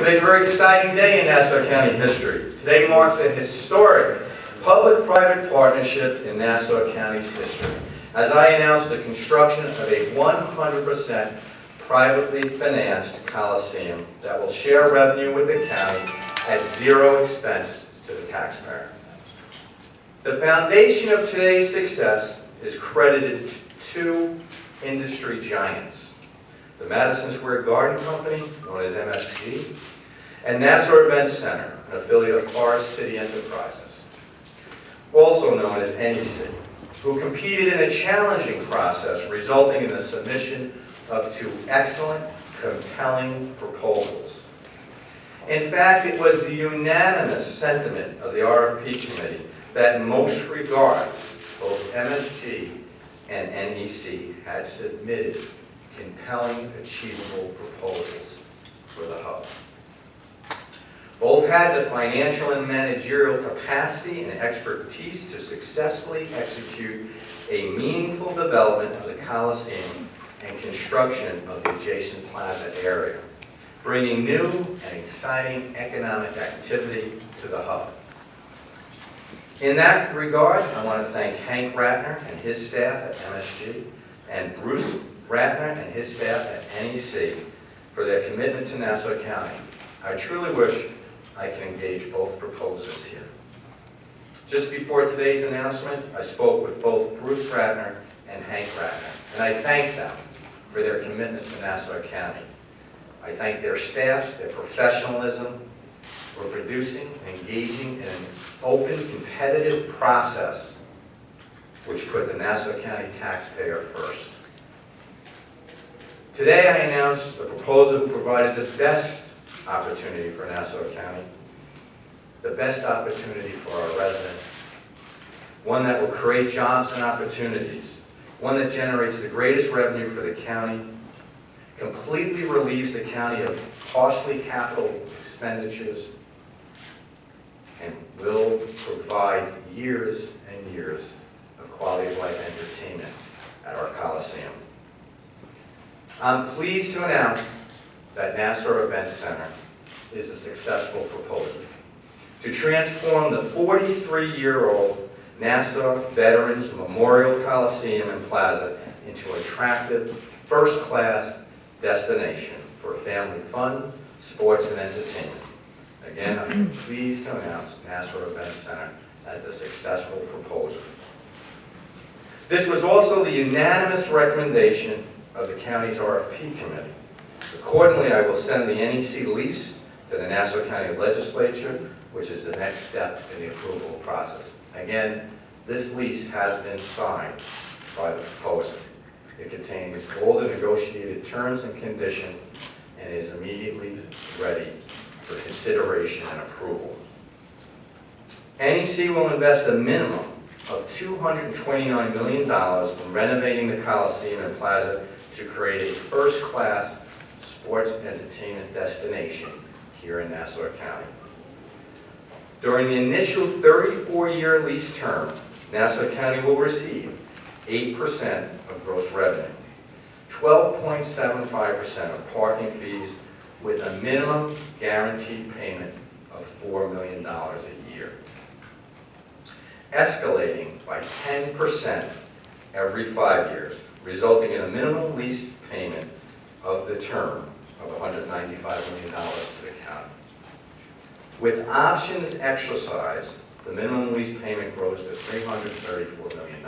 Today's a very exciting day in Nassau County history. Today marks a historic public-private partnership in Nassau County's history, as I announce the construction of a 100% privately financed Coliseum that will share revenue with the county at zero expense to the taxpayer. The foundation of today's success is credited to two industry giants: the Madison Square Garden Company, known as MSG, and Nassau Events Center, an affiliate of Forest City Enterprises, also known as NEC, who competed in a challenging process resulting in the submission of two excellent, compelling proposals. In fact, it was the unanimous sentiment of the RFP committee that in most regards, both MSG and NEC had submitted compelling, achievable proposals for the hub. Both had the financial and managerial capacity and expertise to successfully execute a meaningful development of the Coliseum and construction of the adjacent plaza area, bringing new and exciting economic activity to the hub. In that regard, I want to thank Hank Ratner and his staff at MSG and Bruce Ratner and his staff at NEC for their commitment to Nassau County. I truly wish I can engage both proposers here. Just before today's announcement, I spoke with both Bruce Ratner and Hank Ratner, and I thank them for their commitment to Nassau County. I thank their staffs, their professionalism, for producing and engaging in an open, competitive process which put the Nassau County taxpayer first. Today I announce the proposal provided the best opportunity for Nassau County, the best opportunity for our residents, one that will create jobs and opportunities, one that generates the greatest revenue for the county, completely relieves the county of costly capital expenditures, and will provide years and years of quality of life entertainment at our Coliseum. I'm pleased to announce that Nassau Events Center is a successful proposal to transform the 43-year-old Nassau Veterans Memorial Coliseum and Plaza into an attractive, first-class destination for family fun, sports, and entertainment. Again, I'm pleased to announce Nassau Events Center as a successful proposal. This was also the unanimous recommendation of the county's RFP committee. Accordingly, I will send the NEC lease to the Nassau County Legislature, which is the next step in the approval process. Again, this lease has been signed by the proposer. It contains all the negotiated terms and conditions and is immediately ready for consideration and approval. NEC will invest a minimum of $229 million in renovating the Coliseum and Plaza to create a first-class sports entertainment destination here in Nassau County. During the initial 34-year lease term, Nassau County will receive 8% of gross revenue, 12.75% of parking fees, with a minimum guaranteed payment of $4 million a year, escalating by 10% every 5 years, resulting in a minimum lease payment of the term of $195 million to the county. With options exercised, the minimum lease payment grows to $334 million.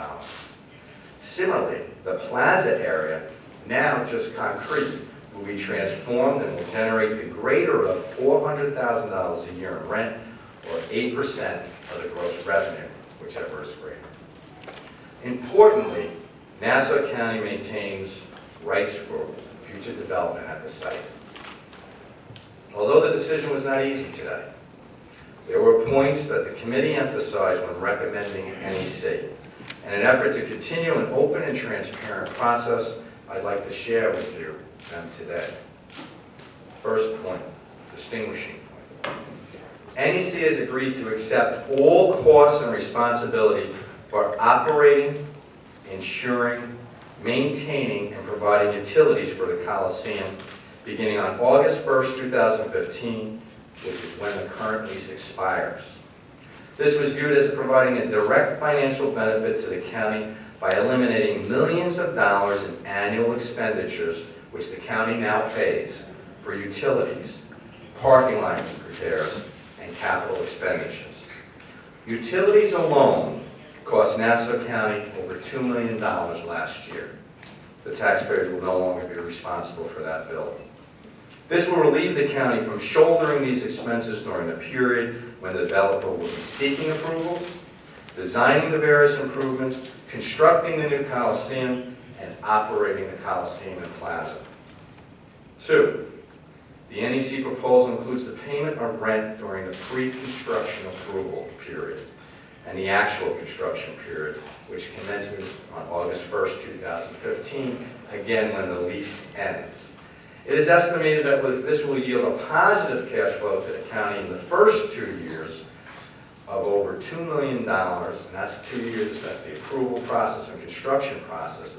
Similarly, the plaza area, now just concrete, will be transformed and will generate the greater of $400,000 a year in rent, or 8% of the gross revenue, whichever is greater. Importantly, Nassau County maintains rights for future development at the site. Although the decision was not easy today, there were points that the committee emphasized when recommending NEC. In an effort to continue an open and transparent process, I'd like to share with you them today. First point, distinguishing point. NEC has agreed to accept all costs and responsibility for operating, ensuring, maintaining, and providing utilities for the Coliseum beginning on August 1st, 2015, which is when the current lease expires. This was viewed as providing a direct financial benefit to the county by eliminating millions of dollars in annual expenditures, which the county now pays for utilities, parking lot repairs, and capital expenditures. Utilities alone cost Nassau County over $2 million last year. The taxpayers will no longer be responsible for that bill. This will relieve the county from shouldering these expenses during the period when the developer will be seeking approvals, designing the various improvements, constructing the new Coliseum, and operating the Coliseum and Plaza. 2, the NEC proposal includes the payment of rent during the pre-construction approval period and the actual construction period, which commences on August 1st, 2015, again when the lease ends. It is estimated that this will yield a positive cash flow to the county in the first 2 years of over $2 million, and that's 2 years, that's the approval process and construction process.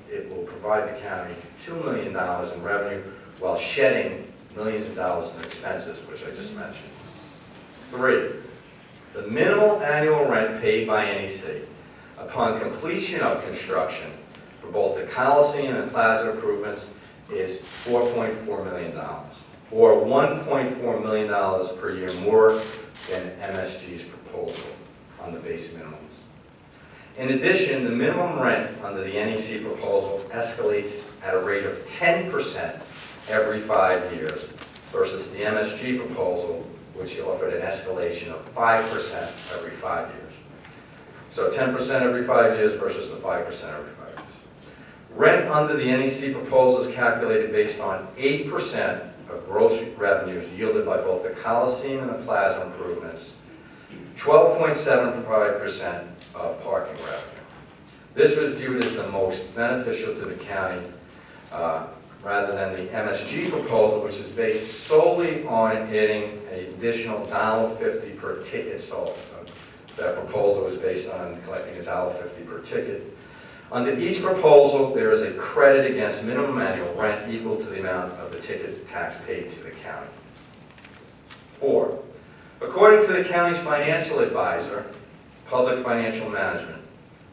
It will provide the county $2 million in revenue while shedding millions of dollars in expenses, which I just mentioned. 3, the minimal annual rent paid by NEC upon completion of construction for both the Coliseum and Plaza improvements is $4.4 million, or $1.4 million per year more than MSG's proposal on the base minimums. In addition, the minimum rent under the NEC proposal escalates at a rate of 10% every 5 years versus the MSG proposal, which offered an escalation of 5% every 5 years. So 10% every 5 years versus the 5% every 5 years. Rent under the NEC proposal is calculated based on 8% of gross revenues yielded by both the Coliseum and the Plaza improvements, 12.75% of parking revenue. This was viewed as the most beneficial to the county rather than the MSG proposal, which is based solely on adding an additional $1.50 per ticket sold. So that proposal was based on collecting $1.50 per ticket. Under each proposal, there is a credit against minimum annual rent equal to the amount of the ticket tax paid to the county. 4, according to the county's financial advisor, Public Financial Management,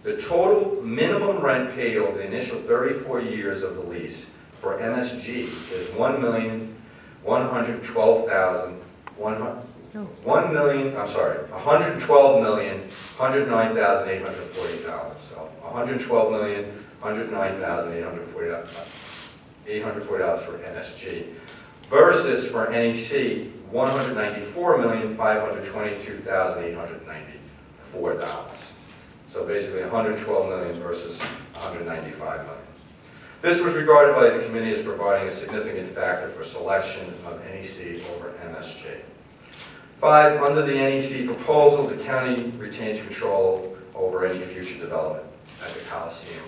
the total minimum rent paid over the initial 34 years of the lease for MSG is $112,109,840. So $112,109,840 for MSG versus for NEC $194,522,894. So basically $112 million versus $195 million. This was regarded by the committee as providing a significant factor for selection of NEC over MSG. 5, under the NEC proposal, the county retains control over any future development at the Coliseum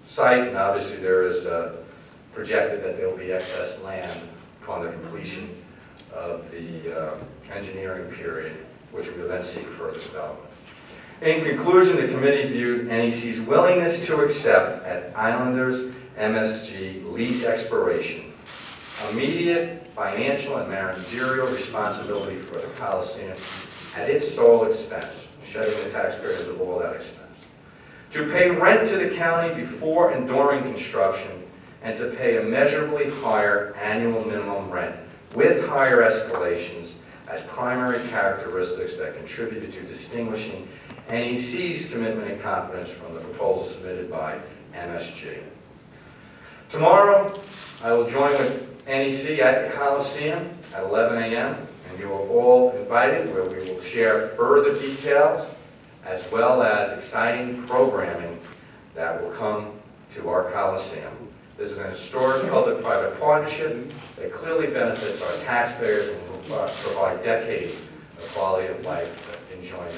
site, and obviously there is projected that there will be excess land upon the completion of the engineering period, which we will then seek further development. In conclusion, the committee viewed NEC's willingness to accept at Islanders MSG lease expiration immediate financial and managerial responsibility for the Coliseum at its sole expense, shedding the taxpayers of all that expense, to pay rent to the county before and during construction, and to pay immeasurably higher annual minimum rent with higher escalations as primary characteristics that contributed to distinguishing NEC's commitment and confidence from the proposal submitted by MSG. Tomorrow, I will join with NEC at the Coliseum at 11 a.m., and you are all invited, where we will share further details as well as exciting programming that will come to our Coliseum. This is an historic public-private partnership that clearly benefits our taxpayers and will provide decades of quality of life enjoyment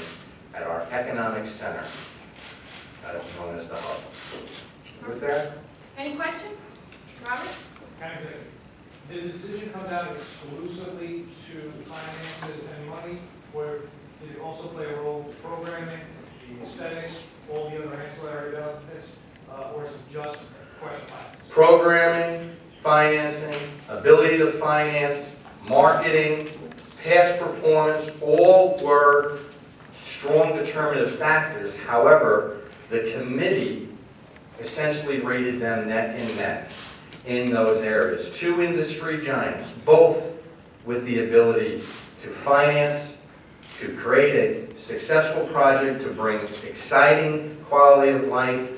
at our economic center, known as the Hub. With that, Any questions? Robert? Did the decision come down exclusively to finances and money, or did it also play a role in programming, the aesthetics, all the other ancillary benefits, or is it just a question of finances? programming, financing, a ability to finance, marketing, past performance, all were strong determinative factors. However, the committee essentially rated them net in those areas. Two industry giants, both with the ability to finance, to create a successful project, to bring exciting quality of life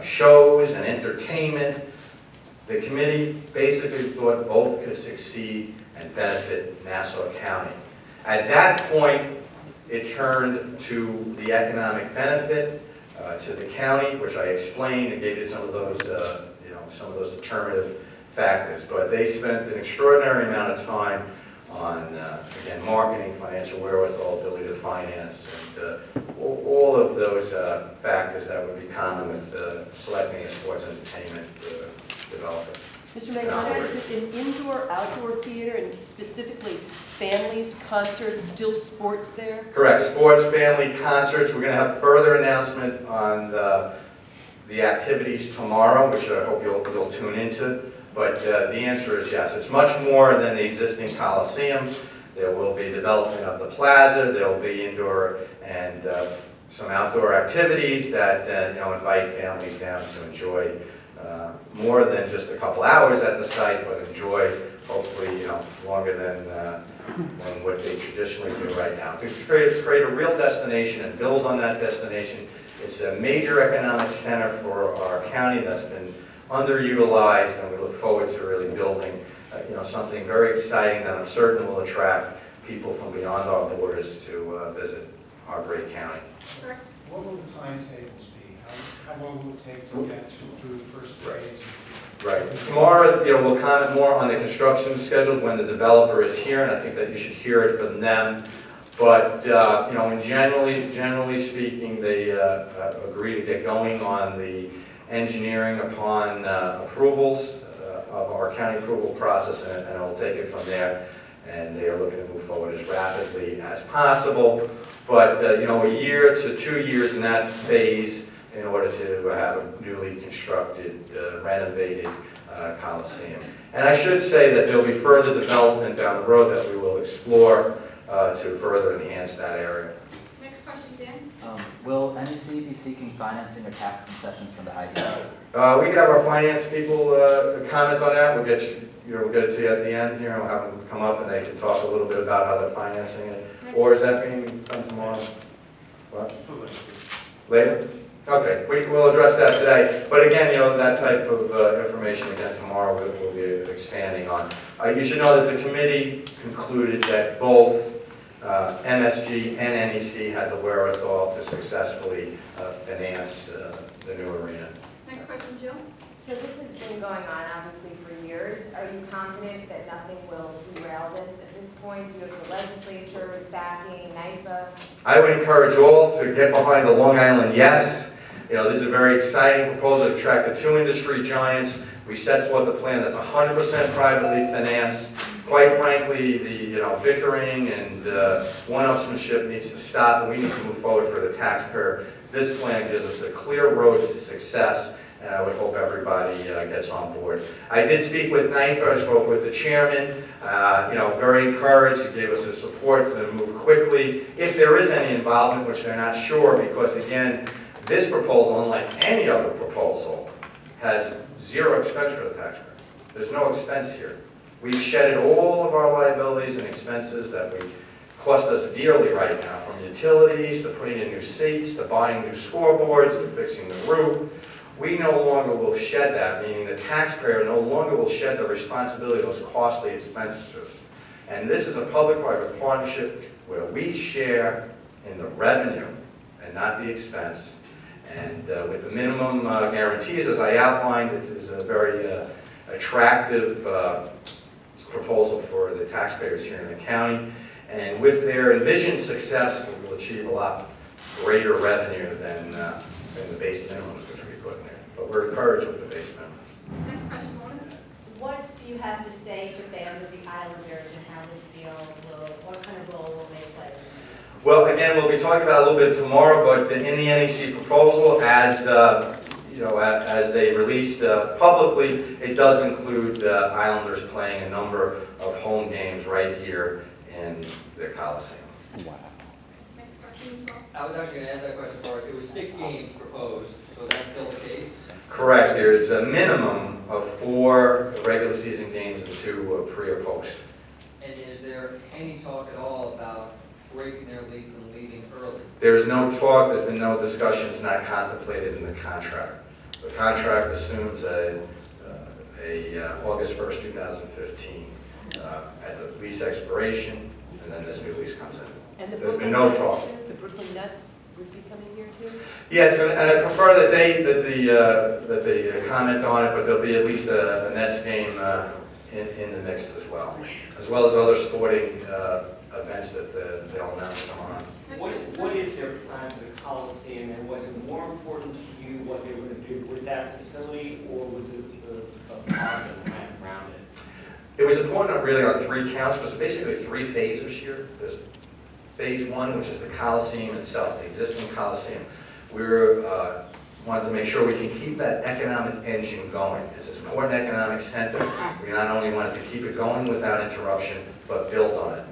shows and entertainment. The committee basically thought both could succeed and benefit Nassau County. At that point, it turned to the economic benefit to the county, which I explained and gave you some of those, some of those determinative factors. But they spent an extraordinary amount of time on, again, marketing, financial wherewithal, ability to finance, and all of those factors that would be common with selecting a sports entertainment developer. Mr. Mangano, is it an indoor, outdoor theater, and specifically families, concerts, still sports there? Correct. Sports, family, concerts. We're going to have further announcement on the activities tomorrow, which I hope you'll tune into. But the answer is yes. It's much more than the existing Coliseum. There will be development of the plaza. There will be indoor and some outdoor activities that invite families down to enjoy more than just a couple hours at the site, but enjoy hopefully longer than what they traditionally do right now. To create a real destination and build on that destination. It's a major economic center for our county that's been underutilized, and we look forward to really building something very exciting that I'm certain will attract people from beyond our borders to visit our great county. Sir? What will the timetables be? How long will it take to get through the first phase? Right. Tomorrow, we'll comment more on the construction schedule when the developer is here, and I think that you should hear it from them. But and generally speaking, they agree to get going on the engineering upon approvals of our county approval process, and I'll take it from there. And they are looking to move forward as rapidly as possible. But a year to 2 years in that phase in order to have a newly constructed, renovated Coliseum. And I should say that there'll be further development down the road that we will explore to further enhance that area. Next question, Dan. Will NEC be seeking financing or tax concessions from the IDA? We can have our finance people comment on that. We'll get we'll get it to you at the end here. We'll have them come up and they can talk a little bit about how they're financing it. Or is that being done tomorrow? What? Later? Okay, we'll address that today. But again, that type of information again tomorrow we'll be expanding on. You should know that the committee concluded that both MSG and NEC had the wherewithal to successfully finance the new arena. Next question, Jill. So this has been going on obviously for years. Are you confident that nothing will derail this at this point? You have the legislature backing NIFA. I would encourage all to get behind the Long Island yes. This is a very exciting proposal to attract the two industry giants. We set forth a plan that's 100% privately financed. Quite frankly, the bickering and one-upsmanship needs to stop. We need to move forward for the taxpayer. This plan gives us a clear road to success, and I would hope everybody gets on board. I did speak with NIFA. I spoke with the chairman. Very encouraged. He gave us his support to move quickly. If there is any involvement, which they're not sure, because again, this proposal, unlike any other proposal, has zero expense for the taxpayer. There's no expense here. We've shedded all of our liabilities and expenses that would cost us dearly right now, from utilities to putting in new seats, to buying new scoreboards, to fixing the roof. We no longer will shed that, meaning the taxpayer no longer will shed the responsibility of those costly expenditures. And this is a public-private partnership where we share in the revenue and not the expense. And with the minimum guarantees, as I outlined, it is a very attractive proposal for the taxpayers here in the county. And with their envisioned success, we will achieve a lot greater revenue than the base minimums which we put in there. But we're encouraged with the base minimums. Next question, Mona. What do you have to say to fans of the Islanders and how this deal what kind of role will they play? Well, again, we'll be talking about it a little bit tomorrow, but in the NEC proposal, as you know, as they released publicly, it does include Islanders playing a number of home games right here in the Coliseum. Next question is Paul. I was actually gonna ask that question for it. It was 6 games proposed, so that's still the case? Correct, there's a minimum of 4 regular season games and 2 pre or post. And is there any talk at all about breaking their lease and leaving early? There's no talk, there's been no discussions not contemplated in the contract. The contract assumes a August 1st, 2015 at the lease expiration, and then this new lease comes in. And the There's been Brooklyn no Nets talk. too? The Brooklyn Nets would be coming here too? Yes, and I prefer that they comment on it, but there'll be at least a Nets game in the mix as well as other sporting events that they'll announce tomorrow. Next What question. what is their plan for the Coliseum, and was it more important to you what they were going to do with that facility or with the plaza and land around it? It was important really on 3 counts, because basically 3 phases here. There's phase 1, which is the Coliseum itself, the existing Coliseum. We wanted to make sure we can keep that economic engine going. It's an important economic center. We not only wanted to keep it going without interruption, but build on it.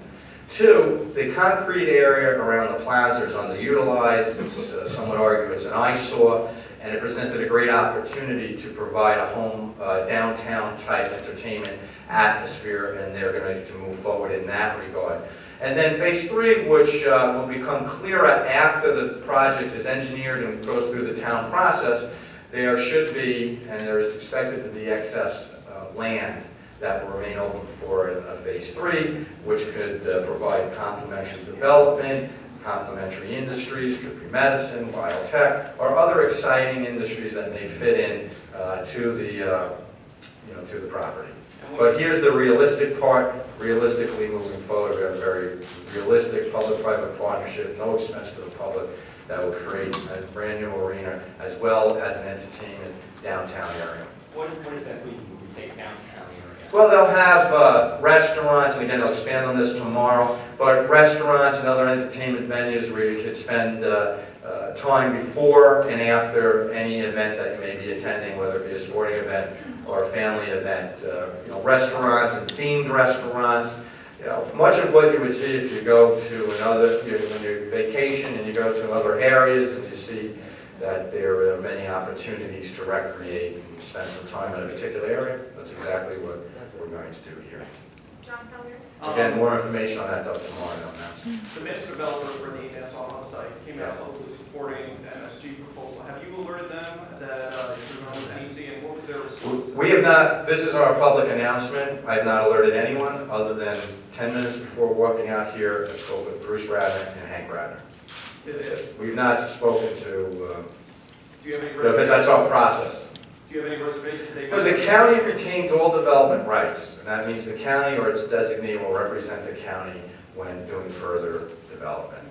2, the concrete area around the plaza is underutilized. It's, some would argue it's an eyesore, and it presented a great opportunity to provide a home downtown type entertainment atmosphere, and they're going to move forward in that regard. And then phase 3, which will become clearer after the project is engineered and goes through the town process, there should be, and there is expected to be excess land that will remain open for phase 3, which could provide complementary development, complementary industries, could be medicine, biotech, or other exciting industries that may fit in to the property. But here's the realistic part. Realistically, moving forward, we have a very realistic public-private partnership, no expense to the public, that will create a brand new arena as well as an entertainment downtown area. What does that mean when you say downtown area? Well, they'll have restaurants, and again, they'll expand on this tomorrow, but restaurants and other entertainment venues where you could spend time before and after any event that you may be attending, whether it be a sporting event or a family event. Restaurants and themed restaurants. Much of what you would see if you go to when you vacation and you go to other areas and you see that there are many opportunities to recreate and spend some time in a particular area. That's exactly what we're going to do here. John Collier. Again, more information on that though tomorrow, I'll announce. The master developer for the Nassau site came out publicly supporting the MSG proposal. Have you alerted them that you're going with NEC, and what was their response? We have not, this is our public announcement. I have not alerted anyone other than 10 minutes before walking out here, I spoke with Bruce Ratner and Hank Ratner. We've not spoken to, Do you have any because that's our process. Do you have any reservations? No, the county retains all development rights, and that means the county or its designee will represent the county when doing further development.